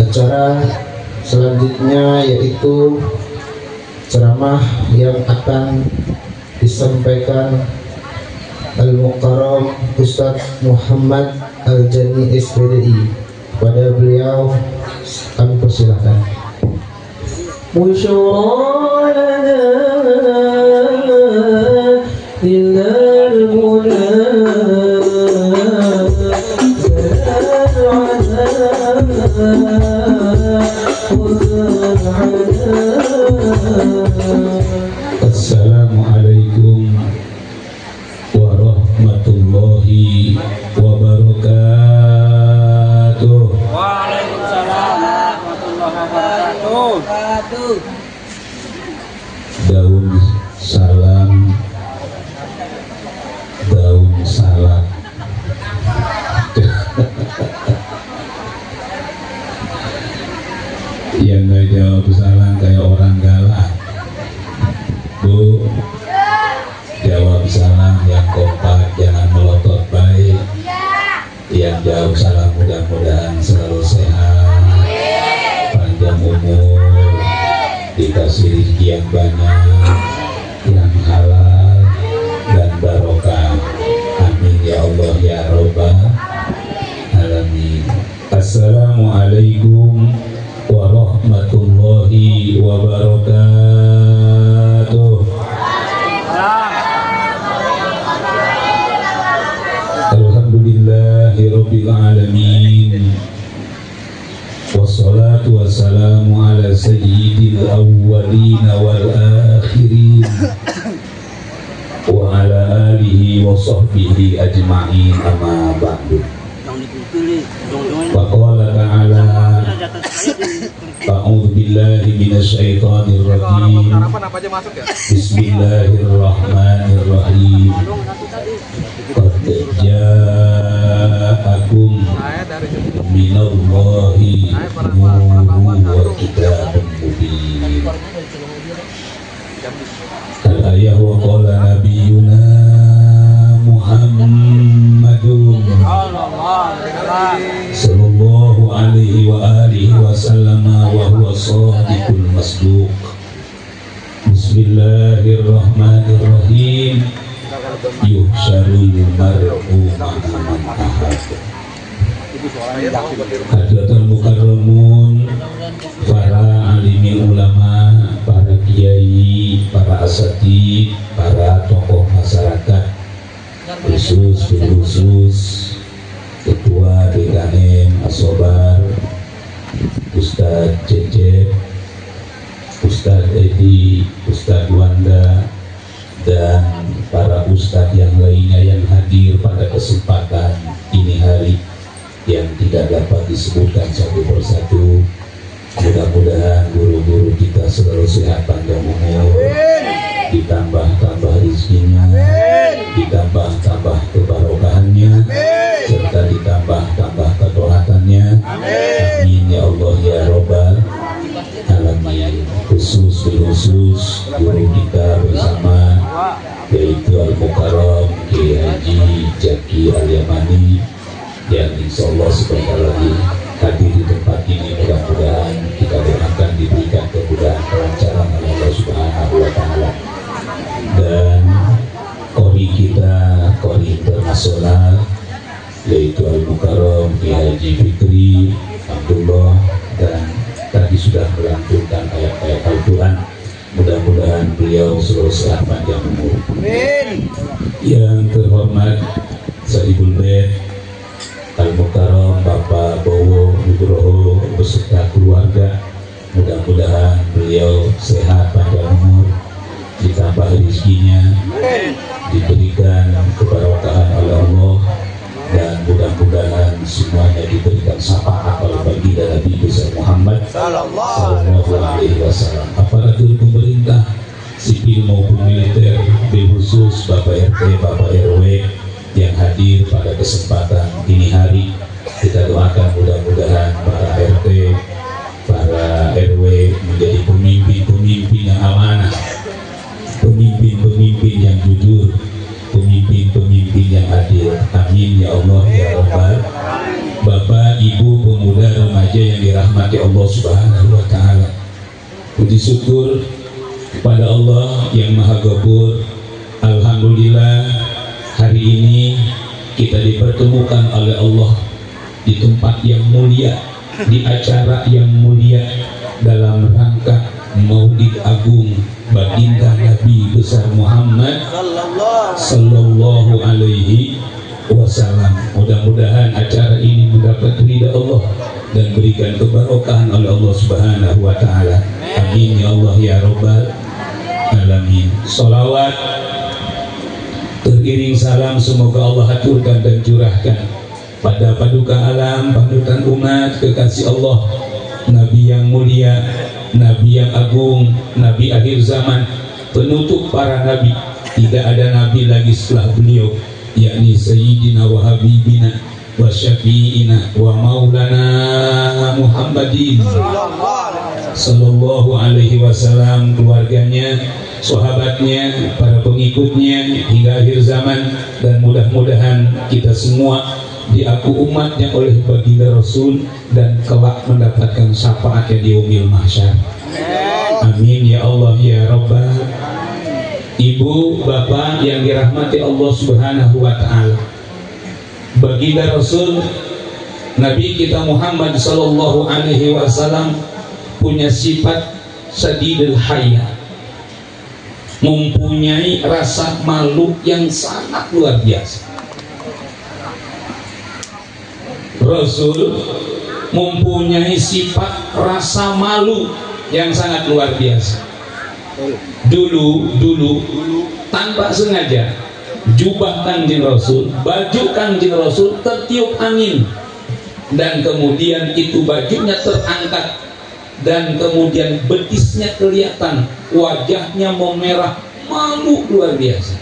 acara selanjutnya yaitu ceramah yang akan disampaikan Al-Mukarram Ustadz Muhammad Al-Jani SPDI. Kepada beliau kami persilakan. Assalamualaikum warahmatullahi wabarakatuh. Waalaikumsalam warahmatullahi wabarakatuh. Daun salam, daun salak. Yang nggak jawab salam kayak orang galak. Bu, jawab salam yang kompak, jangan melotot baik. Yang jawab salam mudah-mudahan selalu sehat, panjang umur, dikasih rezeki yang banyak, yang halal dan barokah. Amin ya Allah ya Rabbal alamin. Assalamualaikum warahmatullahi wabarakatuh. Alhamdulillahirabbil alamin. Wassalatu wassalamu ala sayyidil awwalin wal akhirin wa ala alihi wa sahbihi ajma'in, amma ba'du. Wa qala ta'ala a'udzu billahi minasy syaithanir rajim. Bismillahirrahmanirrahim. Qad ja'akum minallahi nurun wa kitabun mubin. Al-ayah wa qala nabiyuna Muhammadun sallallahu alaihi wa alihi wa sallama wa huwa shadiqul masduq. Bismillahirrahmanirrahim. Yuhsyarul mar'u ma'a man ahab. Hadiatul mukarramun, para alimi ulama, para kiai, para asatid, para tokoh masyarakat, khusus Ketua DKM Asobar, Ustadz Cecep, Ustadz Edi, Ustadz Wanda, dan para ustadz yang lainnya yang hadir pada kesempatan ini hari yang tidak dapat disebutkan satu persatu. Mudah-mudahan guru-guru kita selalu sehat, panjang umur, ditambah-tambah rezekinya, ditambah-tambah kebarokahannya, serta ditambah-tambah ketaatannya. Amin ya Allah ya Rabbal alamin. Khusus guru kita bersama, yaitu Al-Mukarram Kiai Haji Jaki Al-Yamani, yang insya Allah sebentar lagi hadir di tempat ini. Mudah-mudahan kita doakan diberikan kemudahan, kelancaran oleh Allah Subhanahu wa Ta'ala. Dan kori kita, kori internasional, yaitu Al-Mukarram Kiai Haji Fikri Abdullah, dan tadi sudah melantunkan ayat-ayat Al-Quran. Mudah-mudahan beliau selalu sehat, panjang umur. Amin. Yang terhormat Saibul Bait Al-Mukarram Bapak Bowo Nugroho beserta keluarga, mudah-mudahan beliau sehat, panjang umur, ditambah rezekinya, diberikan keberkahan oleh Allah, dan mudah-mudahan semuanya diberikan syafaat oleh baginda Nabi besar Muhammad sallallahu alaihi wasallam. Aparatur pemerintah sipil maupun militer, khusus Bapak RT, Bapak RW yang hadir pada kesempatan ini hari, kita doakan mudah-mudahan para RT, para RW menjadi pemimpin-pemimpin yang amanah, pemimpin-pemimpin yang jujur, pemimpin-pemimpin yang adil. Amin ya Allah ya Rabbal. Bapak, Ibu, pemuda, remaja yang dirahmati Allah Subhanahu wa Ta'ala. Puji syukur kepada Allah yang Maha Ghafur. Alhamdulillah, hari ini kita dipertemukan oleh Allah di tempat yang mulia, di acara yang mulia, dalam rangka Maulid Agung Baginda Nabi besar Muhammad sallallahu alaihi wasallam. Mudah-mudahan acara ini mendapat ridha Allah dan berikan keberkahan oleh Allah Subhanahu wa Ta'ala. Amin ya Allah ya Rabbal alamin. Salawat teriring salam semoga Allah aturkan dan curahkan pada paduka alam, panutan umat kekasih Allah, Nabi yang mulia, Nabi yang agung, Nabi akhir zaman, penutup para nabi. Tidak ada nabi lagi setelah beliau, yakni Sayyidina wa Habibina wa Syafi'ina wa Maulana Muhammadin sallallahu alaihi wasallam, keluarganya, sahabatnya, para pengikutnya hingga akhir zaman, dan mudah-mudahan kita semua diaku umatnya oleh baginda Rasul dan kelak mendapatkan syafaatnya di yaumil mahsyar. Amin ya Allah ya Rabbal. Ibu, bapak yang dirahmati Allah Subhanahu wa Ta'ala, baginda Rasul Nabi kita Muhammad sallallahu alaihi wasallam punya sifat sadidul haya, mempunyai rasa malu yang sangat luar biasa. Rasul mempunyai sifat rasa malu yang sangat luar biasa. Dulu tanpa sengaja jubah Kanjeng Rasul, baju Kanjeng Rasul tertiup angin, dan kemudian itu bajunya terangkat, dan kemudian betisnya kelihatan, wajahnya memerah, malu luar biasa.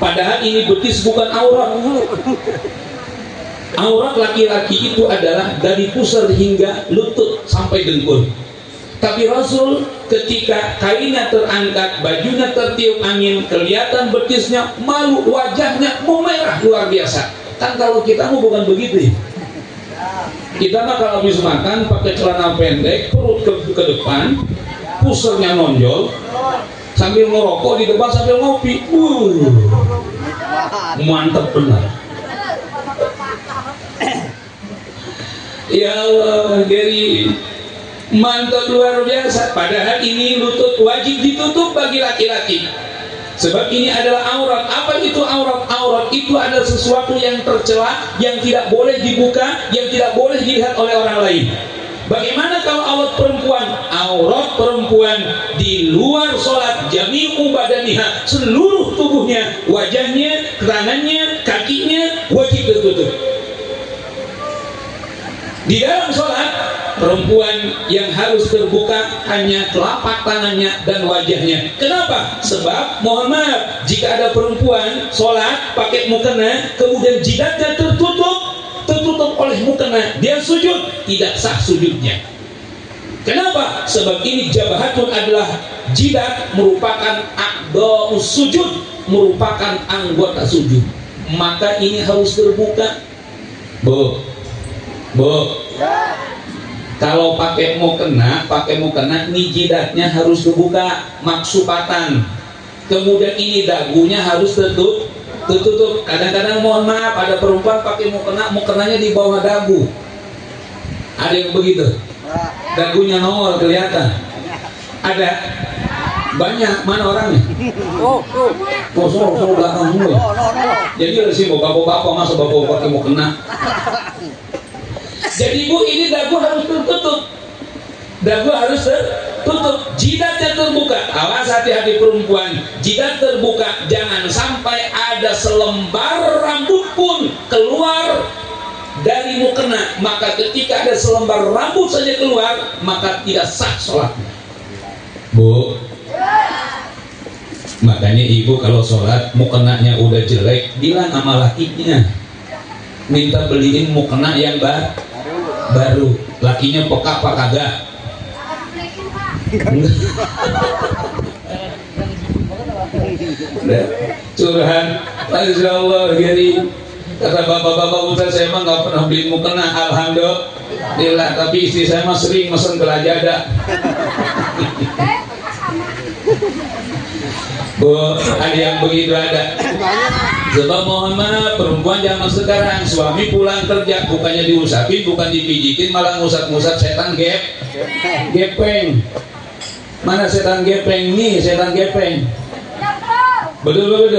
Padahal ini betis bukan aurat. Aurat laki-laki itu adalah dari pusar hingga lutut sampai dengkul. Tapi Rasul ketika kainnya terangkat, bajunya tertiup angin, kelihatan betisnya, malu, wajahnya memerah luar biasa. Kan kalau kita mau bukan begitu ya. Kita mah kalau habis makan pakai celana pendek, perut ke depan, pusarnya nonjol, sambil ngerokok di depan sambil ngopi. Mantap benar. Ya Allah, Geri, mantap luar biasa. Padahal ini lutut wajib ditutup bagi laki-laki, sebab ini adalah aurat. Apa itu aurat? Aurat itu adalah sesuatu yang tercela, yang tidak boleh dibuka, yang tidak boleh dilihat oleh orang lain. Bagaimana kalau aurat perempuan? Aurat perempuan di luar sholat, jami'u badaniha, seluruh tubuhnya, wajahnya, tangannya, kakinya wajib tertutup. Di dalam sholat, perempuan yang harus terbuka hanya telapak tangannya dan wajahnya. Kenapa? Sebab, mohon maaf, jika ada perempuan sholat pakai mukena, kemudian jidatnya tertutup oleh mukena, dia sujud, tidak sah sujudnya. Kenapa? Sebab ini jabahatun adalah jidat, merupakan a'dha'us sujud, merupakan anggota sujud. Maka ini harus terbuka. Bu, kalau pakai mukena, ini jidatnya harus terbuka, maksupatan. Kemudian ini dagunya harus tertutup. Kadang-kadang mohon maaf, ada perempuan pakai mukenanya di bawah dagu. Ada yang begitu, dagunya nongol kelihatan. Ada banyak, mana orangnya? So belakang semua. Jadi ada sih bapak-bapak, masa bapak pakai mukena. Jadi Bu, ini dagu harus tertutup. Dagu harus tertutup, jidatnya terbuka. Awas, hati-hati perempuan, jidat terbuka, jangan sampai ada selembar rambut pun keluar dari mukena. Maka ketika ada selembar rambut saja keluar, maka tidak sah sholatnya. Bu, makanya ibu kalau sholat mukenanya udah jelek, bilang sama lakinya, minta beliin mukena yang baru. Lakinya peka apa kagak? Curhat, Masya Allah. Jadi kata bapak-bapak Ustaz, saya emang gak pernah beli mukena. Alhamdulillah, tapi istri saya mah sering mesen gelajada. Bu, ada yang begitu ada. Sebab mohon maaf, perempuan zaman sekarang suami pulang kerja bukannya diusapin, bukan dipijitin, malah ngusap-ngusap. Setan gepeng. Mana setan gepeng nih? Setan gepeng. Betul.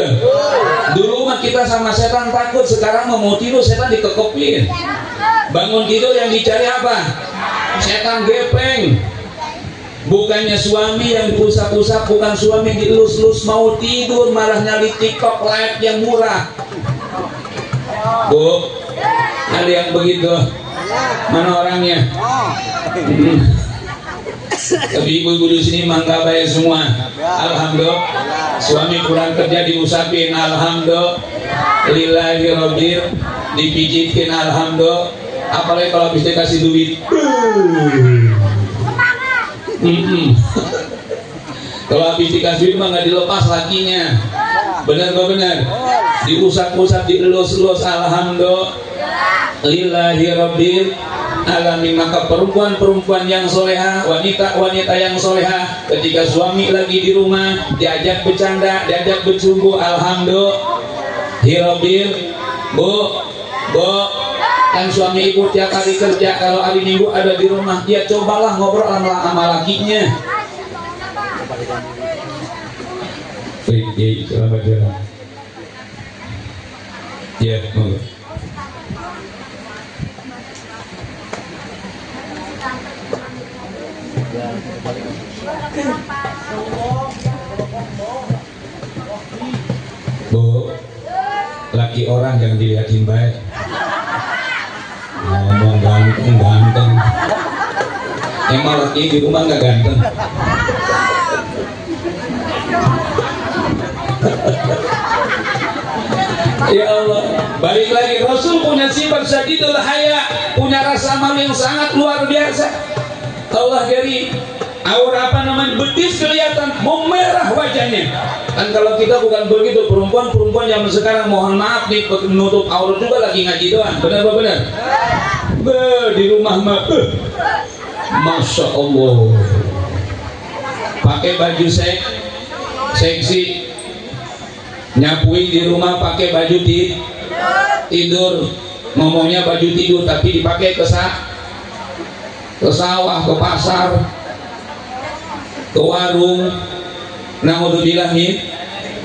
Dulu mah kita sama setan takut, sekarang mau tidur setan dikekepin. Bangun tidur yang dicari apa? Setan gepeng. Bukannya suami yang diusap-usap, bukan suami yang dielus-elus, mau tidur malah nyari TikTok live yang murah. Bu, ada yang begitu? Mana orangnya? Tapi ibu-ibu di sini mangga baik semua. Alhamdulillah. Suami pulang kerja diusapin, alhamdulillah. Lillahirobbil, dipijitin, alhamdulillah. Apalagi kalau bisa kasih duit. Kalau habis dikasih duit mah nggak dilepas lakinya. Benar gak benar? Diusap-usap, dielus-elus, alhamdulillah. Lillahirobbil alamin. Maka perempuan-perempuan yang soleha, wanita-wanita yang soleha, ketika suami lagi di rumah diajak bercanda, diajak bercumbu, alhamdulillah. Hirobil, bu, kan suami ibu tiap hari kerja, kalau hari minggu ada di rumah, dia cobalah ngobrol sama lakinya. Baik, selamat jalan. Ya, monggo. Bu, laki orang jangan dilihatin baik. Ngomong ganteng. Emang laki di rumah nggak ganteng. Ya Allah, balik lagi. Rasul punya sifat syadidul haya, punya rasa malu yang sangat luar biasa. Allah dari aura betis kelihatan, memerah wajahnya. Kan kalau kita bukan begitu, perempuan yang sekarang mohon maaf nih, menutup aurat juga lagi ngaji doang. Benar? Di rumah mah Masya Allah, pakai baju seksi, nyapuin di rumah pakai baju tidur, ngomongnya baju tidur tapi dipakai ke sawah, ke pasar, ke warung. Naudzubillah min.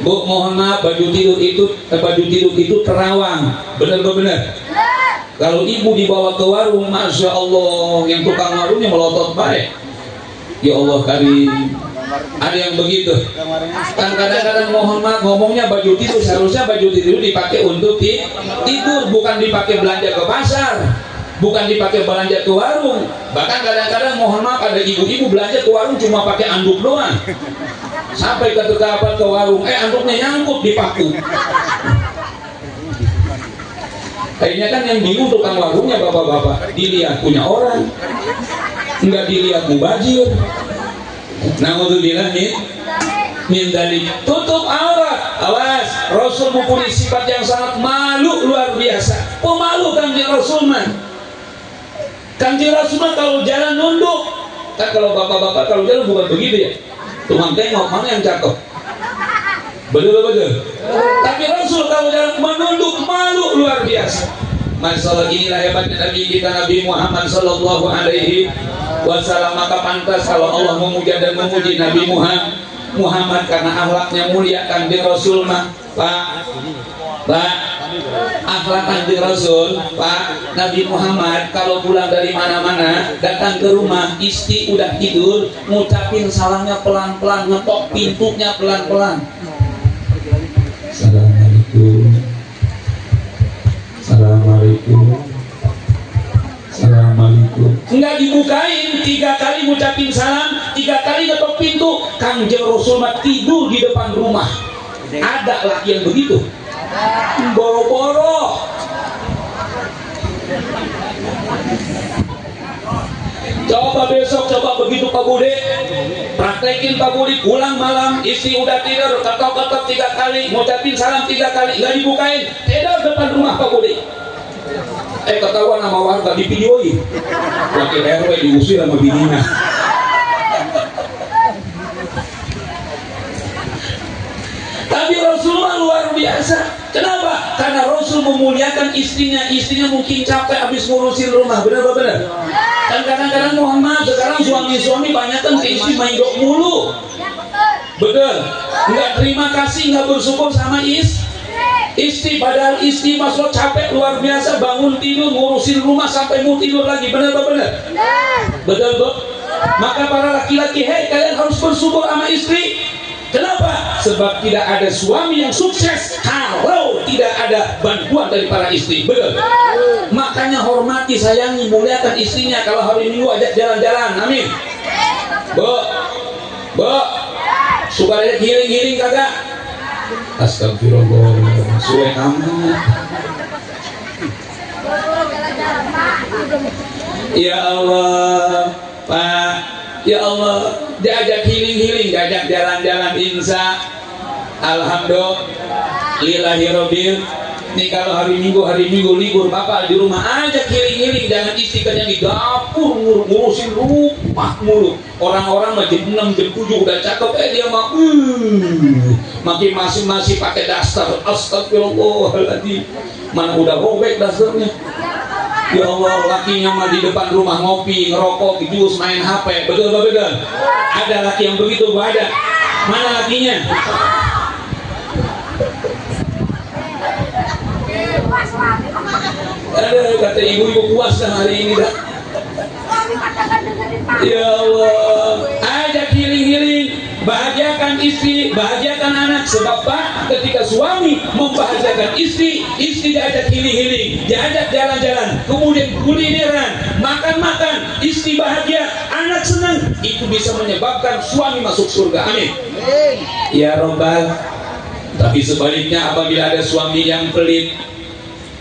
Bu, mohon maaf, baju tidur itu terawang. Benar gak benar? Kalau ibu dibawa ke warung, Masya Allah, yang tukang warungnya melotot baik. Ya Allah karim. Ada yang begitu. Kan kadang-kadang mohon maaf, ngomongnya baju tidur, seharusnya baju tidur dipakai untuk tidur, bukan dipakai belanja ke pasar, bukan dipakai belanja ke warung. Bahkan kadang-kadang mohon maaf, ada ibu-ibu belanja ke warung cuma pakai anduk doang. Sampai ke warung, anduknya nyangkut di paku. Kayaknya kan yang bingung tukang warungnya bapak-bapak, dilihat punya orang, enggak dilihat mubazir. Naudzubillah min dalik. Tutup aurat. Awas, Rasul mempunyai sifat yang sangat malu luar biasa. Pemalu Kanjeng Rasul man. Kanjeng Rasul man kalau jalan nunduk. Kan kalau bapak-bapak kalau jalan bukan begitu ya. Tuhan tengok mana yang cakep. Betul. Tapi Rasul kalau jalan menunduk, malu luar biasa. Masalah inilah hebatnya Nabi kita, Nabi Muhammad sallallahu alaihi wasallam. Maka pantas kalau Allah memuja dan memuji Nabi Muhammad karena akhlaknya mulia. Kanjeng Rasul mah Pak akhlak Kanjeng Rasul, Pak Nabi Muhammad kalau pulang dari mana-mana, datang ke rumah, istri udah tidur, ngucapin salamnya pelan-pelan, ngetok pintunya pelan-pelan. Assalamualaikum. Enggak dibukain, 3 kali ngucapin salam, 3 kali ngetok pintu. Kanjeng Rasul mah tidur di depan rumah. Ada laki yang begitu. Boro-boro. Coba besok, coba begitu Pak Budi, praktekin Pak Budi, pulang malam, istri udah tidur, ketok-ketok 3 kali, ngucapin salam 3 kali, nggak dibukain, tidur depan rumah Pak Budi. ketahuan sama warga di videoin. Wakil RW diusir sama bininya. Tapi Rasulullah luar biasa. Kenapa? Karena Rasul memuliakan istrinya. Istrinya mungkin capek habis ngurusin rumah. Benar apa benar? Dan kadang-kadang Muhammad sekarang suami-suami banyak kan ke istri main dok mulu. Betul. Nggak terima kasih, nggak bersyukur sama istri. Padahal istri Mas lo capek luar biasa, bangun tidur ngurusin rumah sampai mau tidur lagi. Benar apa benar? Betul tuh. Maka para laki-laki, hei kalian harus bersyukur sama istri. Kenapa? Sebab tidak ada suami yang sukses kalau tidak ada bantuan dari para istri. Betul. Makanya hormati, sayangi, muliakan istrinya. Kalau hari Minggu ajak jalan-jalan. Amin. Bu, suka ada giling-giling kagak? Astagfirullah, suwe amat. Ya Allah, Pak. Ya Allah, diajak healing, diajak jalan-jalan insya alhamdulillahirobbil. Nih kalau hari Minggu libur, Bapak di rumah ajak healing, jangan istri kerja di dapur ngurusin rumah mulu. Orang-orang jam 6, jam 7 udah cakep, dia mah makin masih pakai daster. Astagfirullahaladzim, mana udah robek dasternya. Ya Allah, lakinya mah di depan rumah ngopi, ngerokok, jus, main HP. Betul apa betul? Ada laki yang begitu, ada. Mana lakinya? Ada, kata ibu-ibu puas dah hari ini dah. Ya Allah, ajak healing, bahagiakan istri, bahagiakan anak. Sebab Pak, ketika suami membahagiakan istri diajak healing, diajak jalan-jalan, kemudian kulineran, makan-makan, istri bahagia, anak senang, itu bisa menyebabkan suami masuk surga. Amin. Ya Rabbal. Tapi sebaliknya, apabila ada suami yang pelit,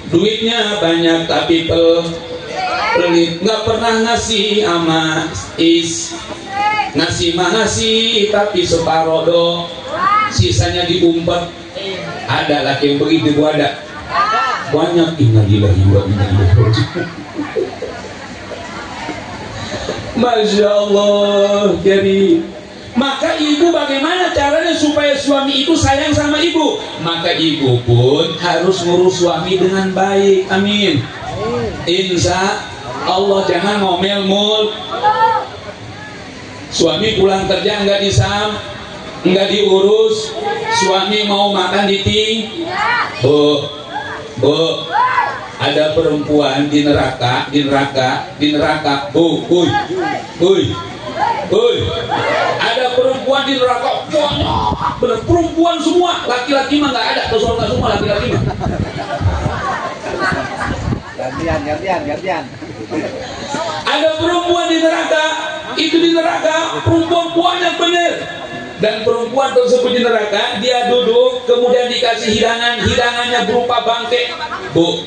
duitnya banyak tapi pelit, nggak pernah ngasih sama ngasih tapi separoh dong, sisanya diumpet. Ada laki yang begitu, ada banyak. Innalillahi wa inna ilaihi raji'un. Masya Allah. Jadi maka ibu bagaimana caranya supaya suami itu sayang sama ibu? Maka ibu pun harus ngurus suami dengan baik. Amin. Insya Allah, jangan ngomel mul. Suami pulang kerja nggak diurus. Suami mau makan di Bu, ada perempuan di neraka. Ada perempuan di neraka banyak, bener, perempuan semua. Laki-laki mah nggak ada, ke surga semua laki-laki mah. Gantian. Ada perempuan di neraka, itu di neraka perempuan banyak bener. Dan perempuan tersebut di neraka, dia duduk, kemudian dikasih hidangannya berupa bangke. Bu,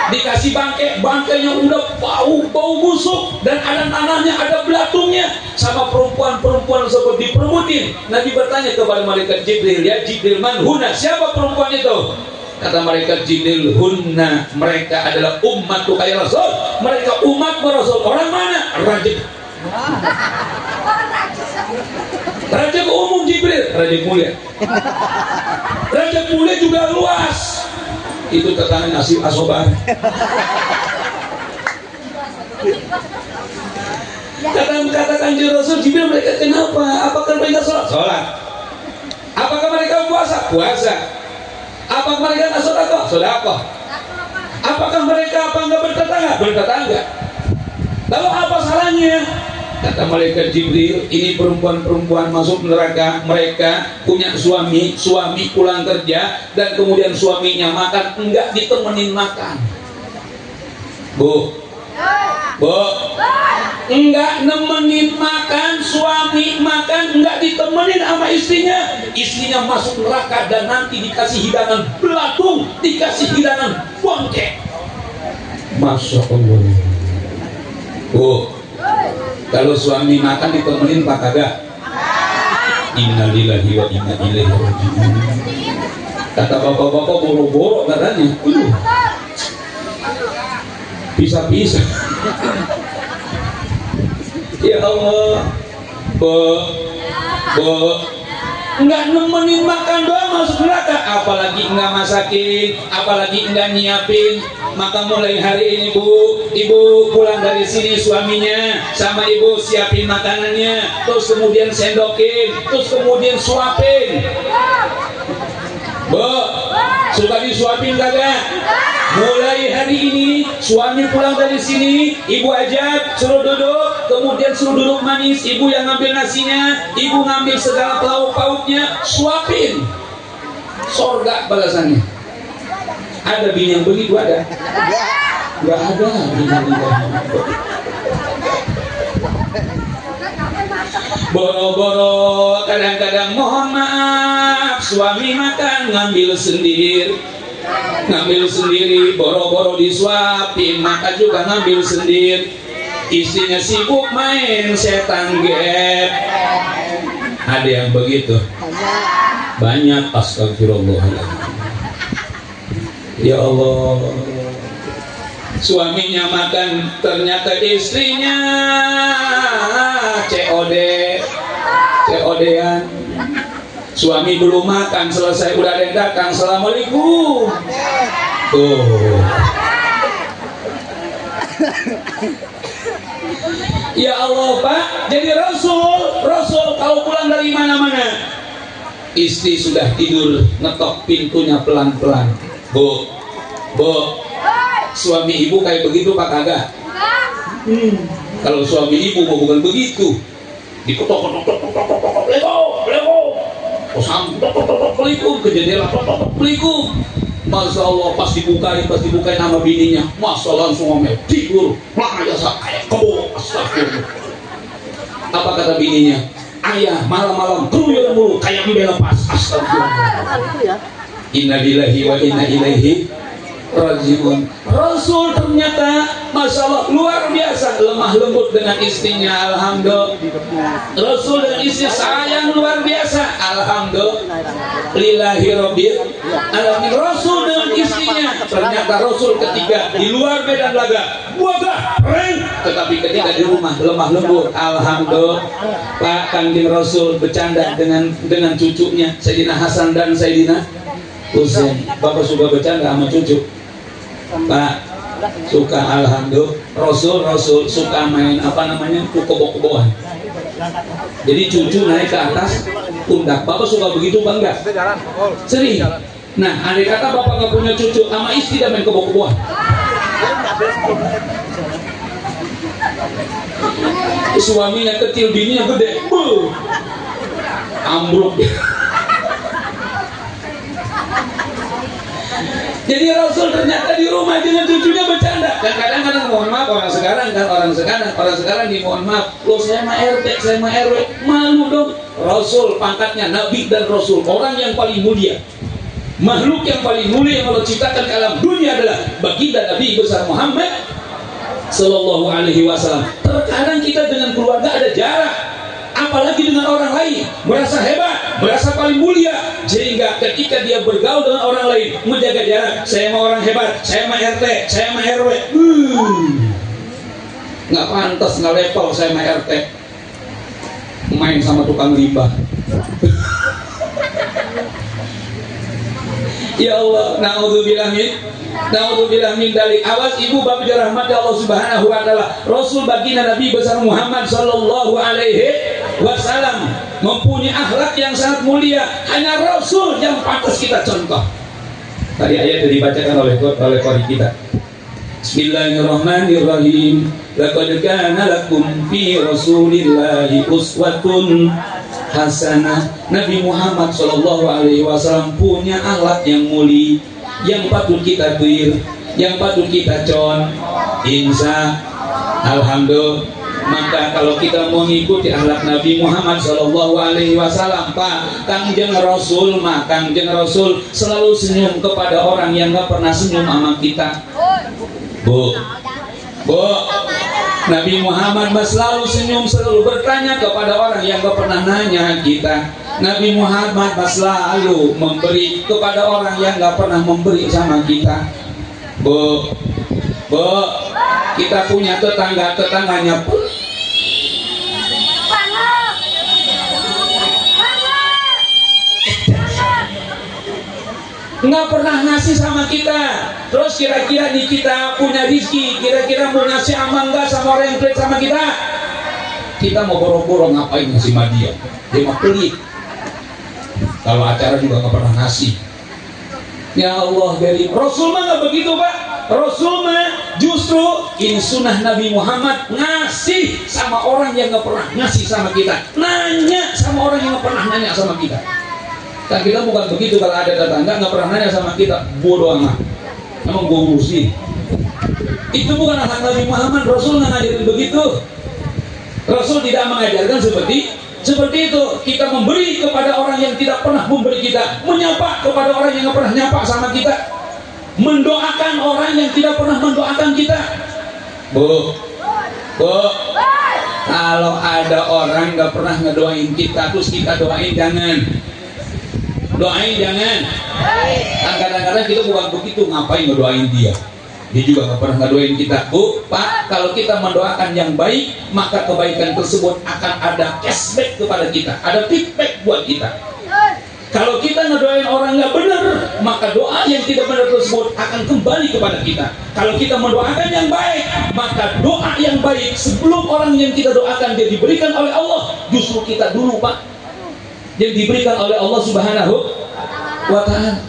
dikasih bangkainya udah bau busuk, dan anak-anaknya ada belatungnya. Sama perempuan tersebut diperbutin. Nabi bertanya kepada malaikat Jibril, ya Jibril, man huna, siapa perempuan itu? Kata malaikat Jibril, hunna, mereka adalah ummatu ay Rasul, mereka umat Rasul. Orang mana? Raja ke umum Jibril, Raja mulia. Raja mulia juga luas. Itu tetangga nasi asobar. Kata Kanjeng Rasul, Jibril, mereka kenapa? Apakah mereka sholat? Apakah mereka puasa? Apakah mereka nggak sedekah? Apakah mereka nggak bertetangga? Lalu apa salahnya? Kata malaikat Jibril, ini perempuan-perempuan masuk neraka, mereka punya suami pulang kerja, dan kemudian suaminya makan, enggak ditemenin makan. Bu, enggak nemenin makan, suami makan, enggak ditemenin sama istrinya masuk neraka, dan nanti dikasih hidangan belatung, dikasih hidangan bangke. Masya Allah. Bu, kalau suami makan ditemenin pak kagak? Innalillahi wa inna ilaihi raji'un. Kata bapak-bapak boro-boro katanya. Bisa-bisa. Ya Allah, Bu, enggak nemenin makan doang masuk neraka, apalagi enggak masakin, apalagi enggak nyiapin. Maka mulai hari ini Bu, Ibu pulang dari sini suaminya sama Ibu siapin makanannya, terus kemudian sendokin, terus kemudian suapin. Bu, suka disuapin kagak? Mulai hari ini suami pulang dari sini, Ibu ajak suruh duduk, kemudian suruh duduk manis, Ibu yang ngambil nasinya, Ibu ngambil segala lauk pauknya, suapin. Sorga balasannya. Ada bini yang begitu ada? Nggak ada bini yang begitu. Boro-boro kadang-kadang mohon maaf, suami makan ngambil sendiri, boro-boro disuapin, makan juga ngambil sendiri. Istrinya sibuk main setan gap. Ada yang begitu? Banyak. Astagfirullahaladzim. Ya Allah, suaminya makan, ternyata istrinya COD-an. Suami belum makan, selesai udah ada yang datang, assalamualaikum. Tuh. Ya Allah Pak, jadi Rasul kalau pulang dari mana-mana, istri sudah tidur, ngetok pintunya pelan-pelan. Bu, suami Ibu kayak begitu Pak kagak? Kalau suami Ibu mau bukan begitu, diketok, lego, ke jendela, Masya Allah, pas dibukain nama bininya, Masya Allah langsung ngomel, tidur, makanya saya kebo, astagfirullah. Apa kata bininya? Ayah malam-malam keluyuran mulu, kayak ambil lepas, astagfirullah. Inna lillahi wa inna ilaihi rajiun. Rasul ternyata Masya Allah luar biasa lemah lembut dengan istrinya, alhamdulillah. Rasul dengan istri sayang luar biasa, alhamdulillah. Lillahi rabbil alamin. Rasul dengan istrinya, ternyata Rasul ketika di luar medan laga buagah keren, tetapi ketika di rumah lemah lembut, alhamdulillah. Pak Kanjeng Rasul bercanda dengan cucunya Sayyidina Hasan dan Sayyidina Husain. Bapak suka bercanda sama cucu? Pak suka, alhamdulillah. Rasul suka main kebo-keboan. Jadi cucu naik ke atas pundak. Bapak suka begitu Pak enggak? Sering. Nah, andai kata Bapak nggak punya cucu, sama istri dan main kebo-keboan. Suaminya kecil, bininya gede, ambruk. Jadi Rasul ternyata di rumah dengan cucunya bercanda. Dan kadang-kadang mohon maaf orang sekarang nih mohon maaf, loh saya mah RT, saya mah RW, malu dong. Rasul pangkatnya Nabi dan Rasul, orang yang paling mulia, makhluk yang paling mulia yang Allah ciptakan ke alam dunia adalah baginda Nabi besar Muhammad Sallallahu Alaihi Wasallam. Terkadang kita dengan keluarga ada jarak, apalagi dengan orang lain, merasa hebat, merasa paling mulia, sehingga ketika dia bergaul dengan orang lain menjaga jarak. Saya mau orang hebat, saya mau RT, saya mau RW, nggak pantas, nggak level. Saya mau RT, main sama tukang riba. Ya Allah, naudzubillah min dalik. Awas ibu bapak dirahmati Allah Subhanahu wa taala. Rasul baginda Nabi besar Muhammad sallallahu alaihi wasallam mempunyai akhlak yang sangat mulia. Hanya Rasul yang pantas kita contoh. Tadi ayat yang dibacakan oleh qari kita. Bismillahirrahmanirrahim. Laqad kana lakum fi Rasulillahi uswatun hasanah. Nabi Muhammad sallallahu alaihi wasallam punya akhlak yang mulia, yang patut kita tuir, yang patut kita con. Insya alhamdulillah. Maka kalau kita mau mengikuti akhlak Nabi Muhammad sallallahu alaihi wasallam, Pak, Kangjeng Rasul selalu senyum kepada orang yang nggak pernah senyum sama kita. Bu, Nabi Muhammad selalu senyum, selalu bertanya kepada orang yang gak pernah nanya kita. Nabi Muhammad selalu memberi kepada orang yang gak pernah memberi sama kita. Bu, Kita punya tetangganya nggak pernah ngasih sama kita. Terus kira-kira nih kita punya rezeki, kira-kira mau ngasih amal nggak sama orang yang pelit sama kita? Kita mau boro-boro ngapain ngasih sama dia? Dia mah pelit. Kalau acara juga nggak pernah ngasih. Ya Allah, dari Rasul mah nggak begitu Pak. Rasul mah justru ini sunnah Nabi Muhammad, ngasih sama orang yang nggak pernah ngasih sama kita, nanya sama orang yang nggak pernah nanya sama kita. Dan kita bukan begitu. Kalau ada tetangga nggak pernah nanya sama kita, bodoh amat, emang gue ngurusin. Itu bukan akhlak Nabi Muhammad. Rasul nggak ngajarin begitu. Rasul tidak mengajarkan seperti itu. Kita memberi kepada orang yang tidak pernah memberi kita, menyapa kepada orang yang nggak pernah nyapa sama kita, mendoakan orang yang tidak pernah mendoakan kita. Bu, kalau ada orang nggak pernah ngedoain kita terus kita doain, jangan. Kadang-kadang kita bukan begitu, ngapain ngedoain dia? Dia juga nggak pernah ngedoain kita. Bu, Pak, kalau kita mendoakan yang baik, maka kebaikan tersebut akan ada cashback kepada kita, ada feedback buat kita. Kalau kita ngedoain orang nggak benar, maka doa yang tidak benar tersebut akan kembali kepada kita. Kalau kita mendoakan yang baik, maka doa yang baik sebelum orang yang kita doakan dia diberikan oleh Allah, justru kita dulu Pak yang diberikan oleh Allah Subhanahu wa Ta'ala.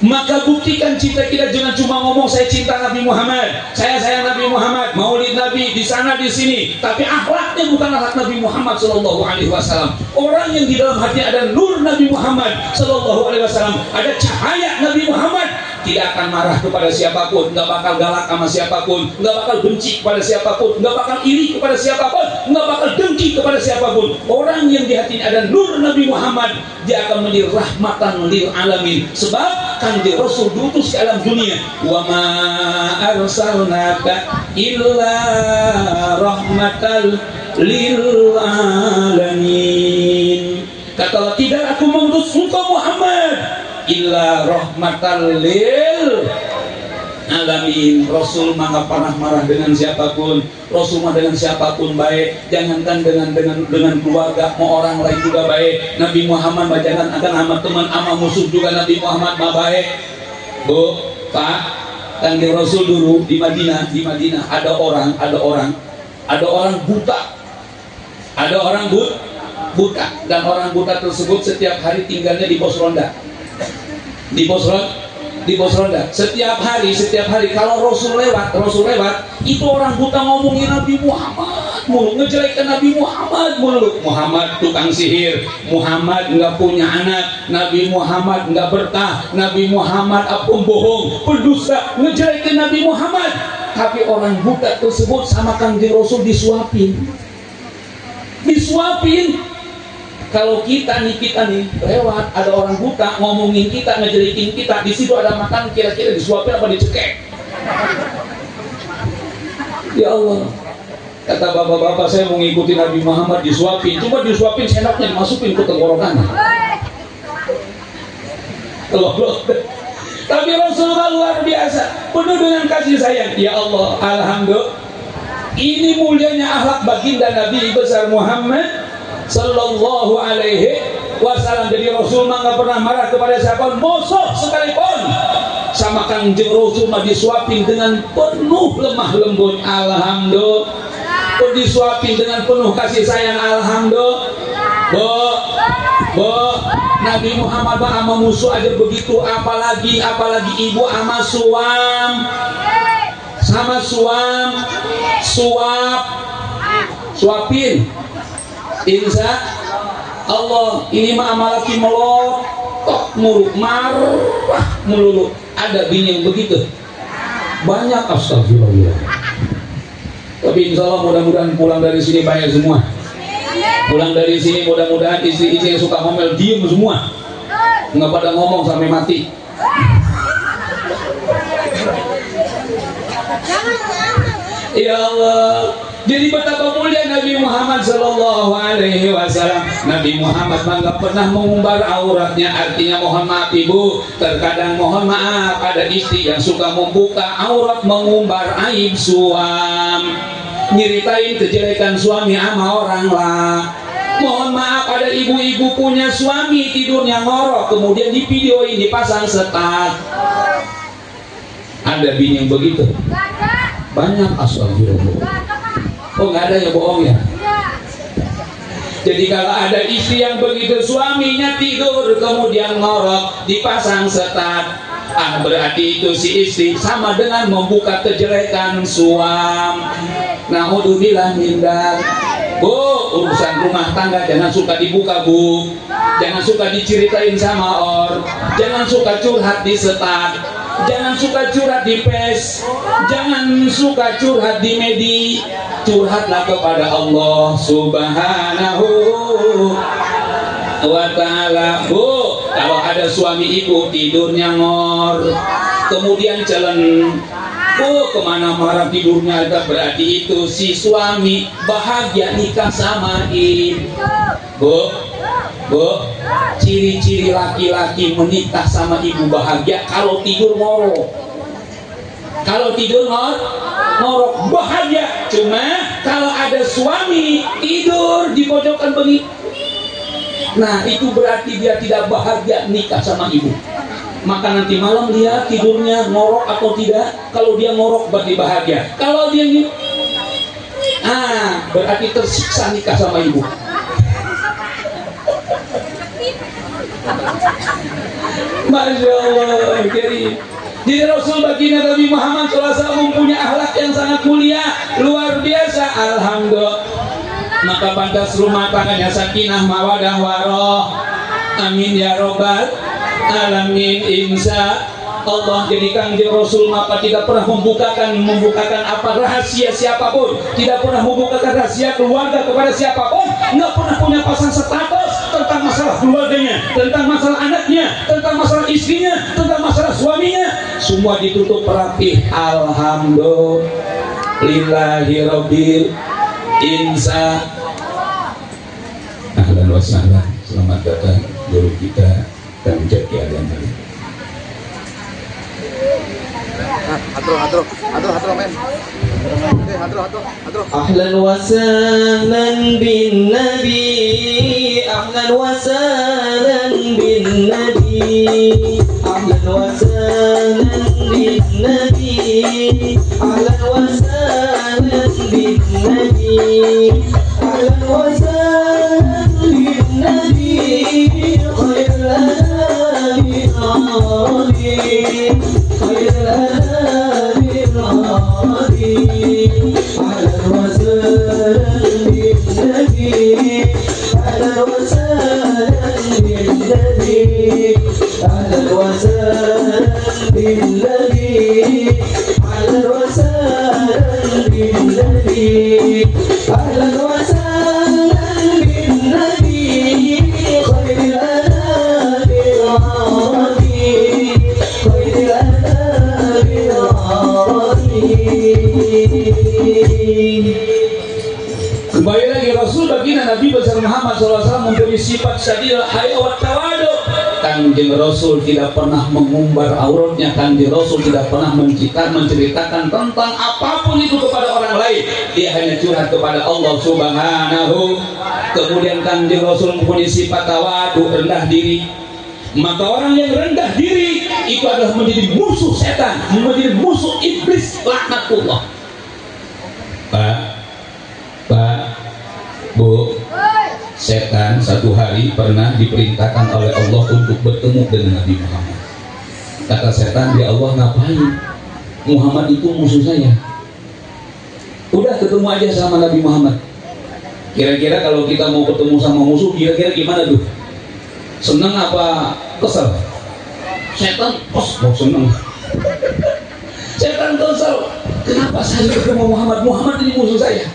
Maka buktikan cinta kita, jangan cuma ngomong saya cinta Nabi Muhammad, saya sayang Nabi Muhammad, maulid Nabi di sana di sini, tapi akhlaknya bukan akhlak Nabi Muhammad Sallallahu Alaihi Wasallam. Orang yang di dalam hati ada nur Nabi Muhammad Sallallahu Alaihi Wasallam, ada cahaya Nabi Muhammad, tidak akan marah kepada siapapun, nggak bakal galak sama siapapun, nggak bakal benci kepada siapapun, nggak bakal iri kepada siapapun, nggak bakal dengki kepada siapapun. Orang yang di hatinya ada nur Nabi Muhammad, dia akan menjadi rahmatan lil alamin. Sebab Kanjeng Rasul diutus ke alam dunia, wa ma arsalnaka illa rahmatal lil alamin. Kata Allah, tidak aku mengutus engkau Muhammad illa rahmatal lil alamin. Rasul mah nggak pernah marah dengan siapapun. Rasul mah dengan siapapun baik. Jangankan dengan keluarga, mau orang lain juga baik. Nabi Muhammad mah jangan akan sama teman, sama musuh juga Nabi Muhammad mah baik. Bu, Pak, Kanjeng Rasul dulu di Madinah ada orang buta. Ada orang buta, dan orang buta tersebut setiap hari tinggalnya di pos ronda. Di pos ronda. Setiap hari kalau Rasul lewat, itu orang buta ngomongin Nabi Muhammad mulu, ngejelekan Nabi Muhammad mulu. Muhammad tukang sihir, Muhammad nggak punya anak, Nabi Muhammad nggak berkah, Nabi Muhammad pembohong, pendusta, ngejelekan Nabi Muhammad. Tapi orang buta tersebut sama Kanjeng Rasul disuapin. Kalau kita nih lewat, ada orang buta ngomongin kita, ngejelekin kita, di situ ada makan, kira-kira disuapin apa dicekek? Ya Allah, kata bapak-bapak, saya mau ngikutin Nabi Muhammad, disuapin, cuma disuapin sendoknya dimasukin ke tenggorokan. Tapi Rasulullah luar biasa, penuh dengan kasih sayang. Ya Allah, alhamdulillah, ini mulianya akhlak baginda Nabi besar Muhammad Sallallahu Alaihi Wasallam. Jadi Rasul mah nggak pernah marah kepada siapa, musuh sekalipun. Sama Kanjeng Rasul mah disuapin dengan penuh lemah lembut. Alhamdulillah. Disuapin dengan penuh kasih sayang. Alhamdulillah. Bu, Nabi Muhammad mah sama musuh aja begitu, apalagi ibu sama suapin. Insya Allah ini mah amalaki melotok mulu, marah melulu. Ada bini yang begitu banyak, astagfirullah. Tapi insya Allah mudah-mudahan pulang dari sini bayar semua. Pulang dari sini mudah-mudahan istri-istri yang suka ngomel diem semua, nggak pada ngomong sampai mati. Ya Allah, Jadi betapa mulia Nabi Muhammad Sallallahu Alaihi Wasallam. Nabi Muhammad nggak pernah mengumbar auratnya. Artinya mohon maaf ibu, terkadang mohon maaf ada istri yang suka membuka aurat, mengumbar aib suami, nyeritain kejelekan suami sama orang lah. Mohon maaf ada ibu-ibu punya suami tidurnya ngorok, kemudian divideoin, dipasang setat. Ada bini yang begitu? Banyak, astagfirullah. Oh nggak ada ya, bohong ya. Jadi kalau ada istri yang begitu, suaminya tidur kemudian ngorok, dipasang setat, berarti itu si istri sama dengan membuka kejelekan suami. Naudzubillah min dzalik. Bu, urusan rumah tangga jangan suka dibuka bu, jangan suka diceritain sama orang, jangan suka curhat di setat, jangan suka curhat di pes, jangan suka curhat di medi. Curhatlah kepada Allah Subhanahu wa ta'ala. Bu, kalau ada suami ibu tidurnya ngor, kemudian jalan, bu kemana marah tidurnya, berarti itu si suami bahagia nikah sama ibu. Bu, ciri-ciri laki-laki menikah sama ibu bahagia kalau tidur ngorok. Kalau tidur ngorok bahagia. Cuma kalau ada suami tidur di pojokan begitu, nah itu berarti dia tidak bahagia nikah sama ibu. Maka nanti malam dia tidurnya ngorok atau tidak. Kalau dia ngorok berarti bahagia. Kalau dia berarti tersiksa nikah sama ibu. Masya Allah. Jadi Rasul baginda Nabi Muhammad SAW mempunyai akhlak yang sangat mulia, luar biasa. Alhamdulillah. Maka pantas rumah tangganya sakinah mawadah waroh. Amin ya robbal alamin insya Allah. Jadi Kangjeng Rasul maka tidak pernah membukakan apa rahasia siapapun, tidak pernah membukakan rahasia keluarga kepada siapapun, nggak pernah punya pasang status tentang masalah keluarganya, tentang masalah anaknya, tentang masalah istrinya, tentang masalah suaminya, semua ditutup rapi. Alhamdulillahirabbil insya. Ahlan wa sahlan, selamat datang guru kita dan Jaki Adamali. men. Ahlan wa sahlan bin nabi, ahlan wa sahlan bin nabi, ahlan wa sahlan bin nabi, ahlan wa sahlan bin nabi, ahlan wa sahlan bin nabi, khairul alamin amin, khairul alamin amin. Ahlan wa sahlan bin nabi, ahlan wa sahlan bin nabi, ahlan wa sahlan bin nabi, ahlan wa sahlan bin nabi, ahlan wa sahlan bin nabi, khairul alamin amin, khairul alamin amin. Kembali lagi Rasul baginda Nabi besar Muhammad SAW mempunyai sifat syadidul haya wa tawadu. Kanjeng Rasul tidak pernah mengumbar auratnya. Kanjeng Rasul tidak pernah menceritakan tentang apapun itu kepada orang lain. Dia hanya curhat kepada Allah Subhanahu. Kemudian Kanjeng Rasul mempunyai sifat tawadu, rendah diri. Maka orang yang rendah diri itu adalah menjadi musuh setan, menjadi musuh iblis, laknatullah. Pak, Bu, setan satu hari pernah diperintahkan oleh Allah untuk bertemu dengan Nabi Muhammad. Kata setan, ya Allah ngapain? Muhammad itu musuh saya. Udah ketemu aja sama Nabi Muhammad. Kira-kira kalau kita mau ketemu sama musuh, kira-kira gimana tuh? Senang apa kesel? Setan, mau senang. Setan kesel. Kenapa saya ketemu Muhammad? Muhammad ini musuh saya.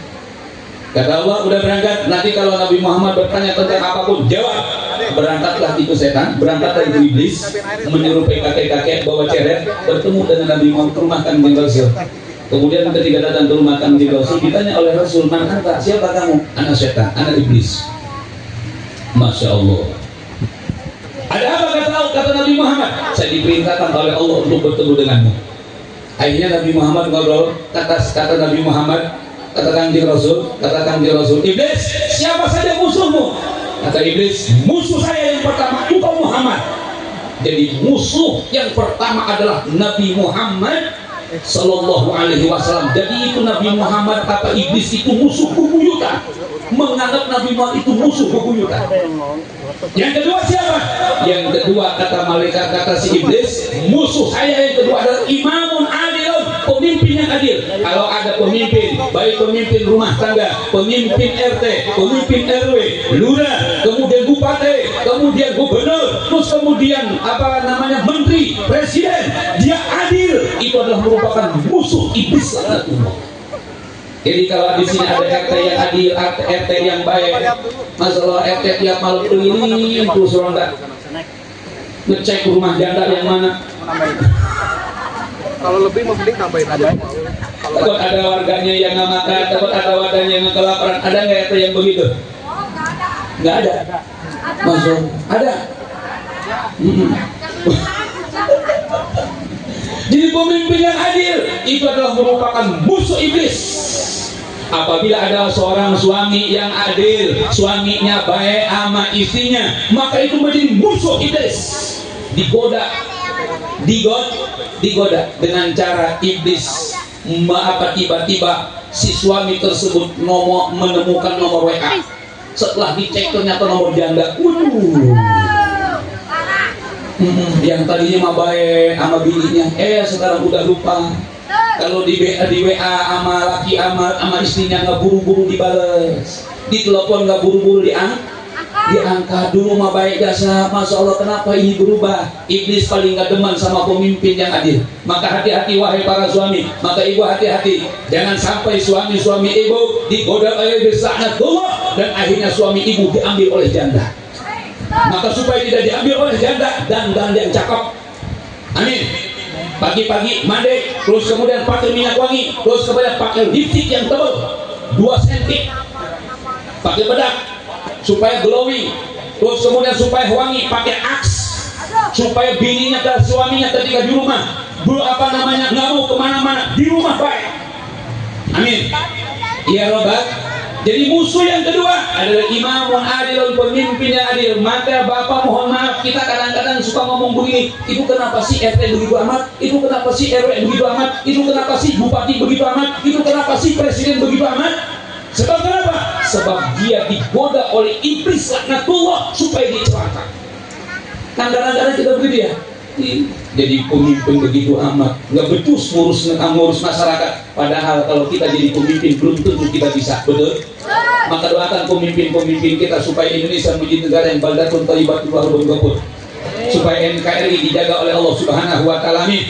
Kata Allah, udah berangkat. Nanti kalau Nabi Muhammad bertanya tentang apapun, jawab. Berangkatlah itu setan, berangkatlah itu iblis, menyerupai kakek-kakek bawa ceret, bertemu dengan Nabi Muhammad ke rumah Kanjeng Rasul. Kemudian ketika datang ke rumah Kanjeng Rasul, ditanya oleh Rasul, "Man anta? Siapa kamu?" "Anak setan, anak iblis." Masya Allah. "Ada apa?" kata Nabi Muhammad. "Saya diperintahkan oleh Allah untuk bertemu denganmu." Akhirnya Nabi Muhammad ngobrol. Kata Nabi Muhammad, kata Kanjeng Rasul, "Iblis, siapa saja musuhmu?" Kata iblis, "Musuh saya yang pertama engkau Muhammad." Jadi musuh yang pertama adalah Nabi Muhammad Sallallahu Alaihi Wasallam. Jadi itu Nabi Muhammad, kata iblis, itu musuh bebuyutan. Menganggap Nabi Muhammad itu musuh bebuyutan. Yang kedua siapa? Yang kedua kata malaikat, kata si iblis, musuh saya yang kedua adalah imamun adilun, pemimpin yang adil. Kalau ada pemimpin, baik pemimpin rumah tangga, pemimpin RT, pemimpin RW, lurah, kemudian bupati, kemudian gubernur, terus kemudian menteri, presiden, dia adil, itu adalah merupakan musuh iblis laknatullah. Jadi kalau di sini ada RT yang adil, RT yang baik, masalah RT tiap malam keliling terus orang nggak ngecek rumah janda yang mana. Kalau lebih mending tambahin aja. Takut ada warganya yang nggak makan, takut ada warganya yang kelaparan. Ada nggak RT yang begitu? Nggak ada. Masuk ada. Jadi pemimpin yang adil itu adalah merupakan musuh iblis. Apabila ada seorang suami yang adil, suaminya baik sama istrinya, maka itu menjadi musuh iblis. Digoda dengan cara iblis tiba-tiba si suami tersebut menemukan nomor WA. Setelah dicek ternyata nomor janda. Yang tadinya mah baik sama bininya, sekarang udah lupa. Kalau di WA sama laki sama istrinya nggak buru-buru dibales, ditelepon nggak buru-buru diangkat. Dulu mah baik jasa, masya Allah, kenapa ini berubah? Iblis paling nggak demen sama pemimpin yang adil. Maka hati-hati wahai para suami, maka ibu hati-hati, jangan sampai suami ibu digoda oleh laknatullah dan akhirnya suami ibu diambil oleh janda. Maka supaya tidak diambil oleh janda, dandan yang cakep. Amin. Pagi-pagi mandi, terus kemudian pakai minyak wangi, terus kemudian pakai lipstick yang tebal 2 cm, pakai bedak supaya glowing, terus kemudian supaya wangi, pakai aks supaya bininya dan suaminya ketika di rumah nggak mau kemana-mana, di rumah baik. Amin. Ya Rabbal. Jadi musuh yang kedua adalah imamun adilun, pemimpin yang adil. Maka Bapak mohon maaf, kita kadang-kadang suka ngomong begini, itu kenapa sih RT begitu amat, itu kenapa sih RW begitu amat, itu kenapa sih bupati begitu amat, itu kenapa sih presiden begitu amat. Sebab kenapa? Sebab dia digoda oleh iblis laknatullah supaya dia celaka. Kan kadang-kadang kita begitu ya. Jadi pemimpin begitu amat, nggak becus ngurus masyarakat. Padahal kalau kita jadi pemimpin belum tentu kita bisa, betul? Maka doakan pemimpin-pemimpin kita supaya Indonesia menjadi negara yang baldatun thayyibatun wa rabbun ghafur. Supaya NKRI dijaga oleh Allah Subhanahu wa taala. Amin.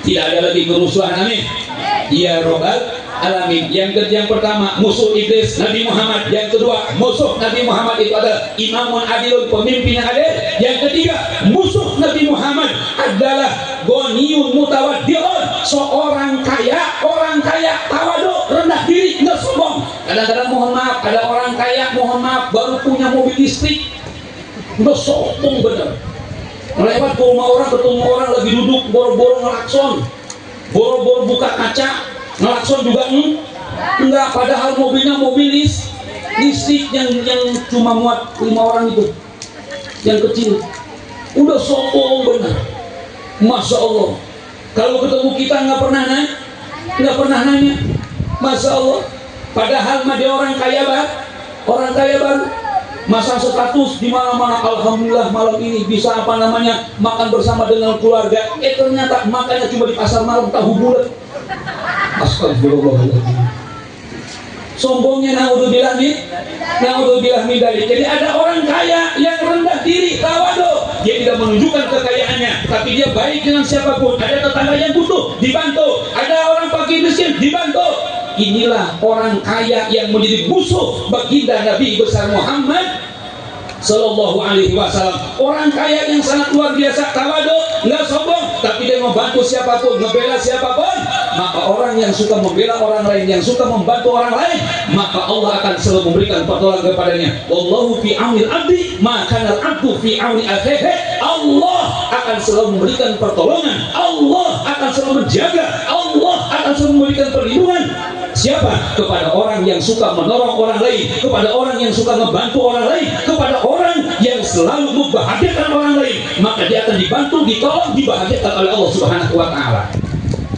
Tidak ada lagi kerusuhan. Amin. Ya Rabbal alamin. Yang pertama musuh iblis Nabi Muhammad. Yang kedua musuh Nabi Muhammad itu adalah imamun adilun, pemimpin yang adil. Yang ketiga musuh Nabi Muhammad adalah ghaniyun mutawaddi'un, seorang kaya tawadu, rendah diri, nggak sombong. Kadang-kadang mohon maaf, ada orang kaya mohon maaf baru punya mobil listrik, nggak sombong bener. Melewat ke rumah orang, ketemu orang lagi duduk boro-boro ngelakson, boro-boro buka kaca ngelakson juga enggak, padahal mobilnya mobil listrik yang cuma muat 5 orang itu, yang kecil. Udah sombong benar. Masya Allah. Kalau ketemu kita nggak pernah nanya. Masya Allah. Padahal mah dia orang kaya baru. Masa status di mana-mana, alhamdulillah malam ini bisa makan bersama dengan keluarga. Ternyata makannya cuma di pasar malam tahu bulat. Astagfirullahaladzim. Sombongnya naudzubillah min dzalik. Jadi ada orang kaya yang rendah diri, tawadu. Dia tidak menunjukkan kekayaannya, tapi dia baik dengan siapapun. Ada tetangga yang butuh, dibantu. Ada orang fakir miskin, dibantu. Inilah orang kaya yang menjadi musuh baginda Nabi besar Muhammad Sallallahu Alaihi Wasallam. Orang kaya yang sangat luar biasa, tawadu, nggak sombong, tapi dia boleh membantu siapapun, ngebela siapapun, maka orang yang suka membela orang lain, yang suka membantu orang lain, maka Allah akan selalu memberikan pertolongan kepadanya. Wallahu fi aunil abdi ma kana al-abdu fi auni akhihi. Allah akan selalu memberikan pertolongan, Allah akan selalu menjaga, Allah akan selalu memberikan perlindungan. Siapa? Kepada orang yang suka menolong orang lain, kepada orang yang suka membantu orang lain, kepada orang yang selalu membahagiakan orang lain, maka dia akan dibantu, ditolong, dibahagiakan oleh Allah Subhanahu wa taala.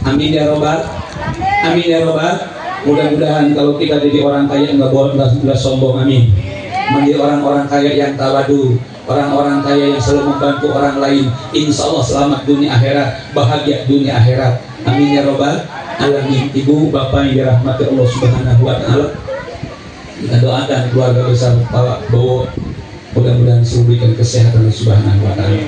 Amin ya robbal, amin ya robbal. Mudah-mudahan kalau kita jadi orang kaya nggak sombong, amin. Menjadi orang-orang kaya yang tawadu, orang-orang kaya yang selalu membantu orang lain, insya Allah selamat dunia akhirat, bahagia dunia akhirat. Amin ya robbal alamin. Ibu bapak yang dirahmati Allah Subhanahu wa taala, kita doakan keluarga besar Pak Bowo, mudah-mudahan diberikan kesehatan Allah Subhanahu wa taala.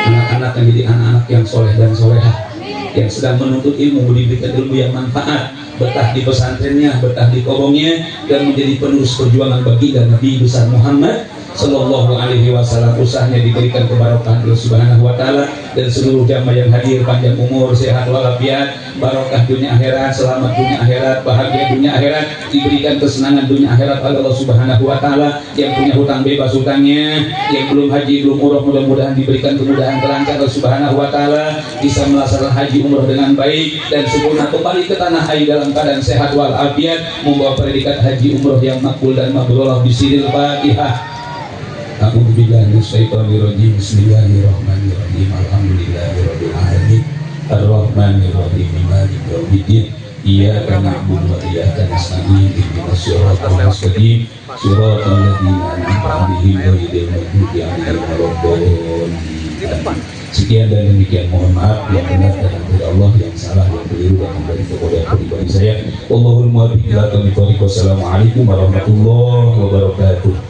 Anak-anak yang jadi anak-anak yang soleh dan solehah, yang sedang menuntut ilmu, diberikan ilmu yang manfaat, betah di pesantrennya, betah di kobongnya, dan menjadi penerus perjuangan baginda Nabi besar Muhammad Sallallahu alaihi wasallam. Usahanya diberikan keberkahan Allah Subhanahu wa taala, dan seluruh jamaah yang hadir panjang umur, sehat walafiat, barokah dunia akhirat, selamat dunia akhirat, bahagia dunia akhirat, diberikan kesenangan dunia akhirat oleh Allah Subhanahu wa taala. Yang punya hutang bebas hutangnya, yang belum haji belum umroh, mudah-mudahan diberikan kemudahan kelancaran Allah Subhanahu wa taala, bisa melaksanakan haji umroh dengan baik dan sempurna, kembali ke tanah air dalam keadaan sehat walafiat, membawa predikat haji umroh yang makbul dan mabrurah. Bismillahirrahmanirrahim. A'udzu billahi minasyaitonir rajim. Bismillahirrahmanirrahim. Alhamdulillahirabbil alamin. Arrahmanir rahim. Maliki yaumiddin. Iyyaka na'budu wa iyyaka nasta'in. Ihdinas siratal mustaqim. Siratal ladzina an'amta 'alaihim ghairil maghdubi 'alaihim waladdallin. Sekian dan demikian, mohon maaf yang benar dan dari Allah, yang salah yang keliru dan dari kepada pribadi saya. Allahul muwaffiq ila aqwamit thoriq. Wassalamualaikum warahmatullahi wabarakatuh.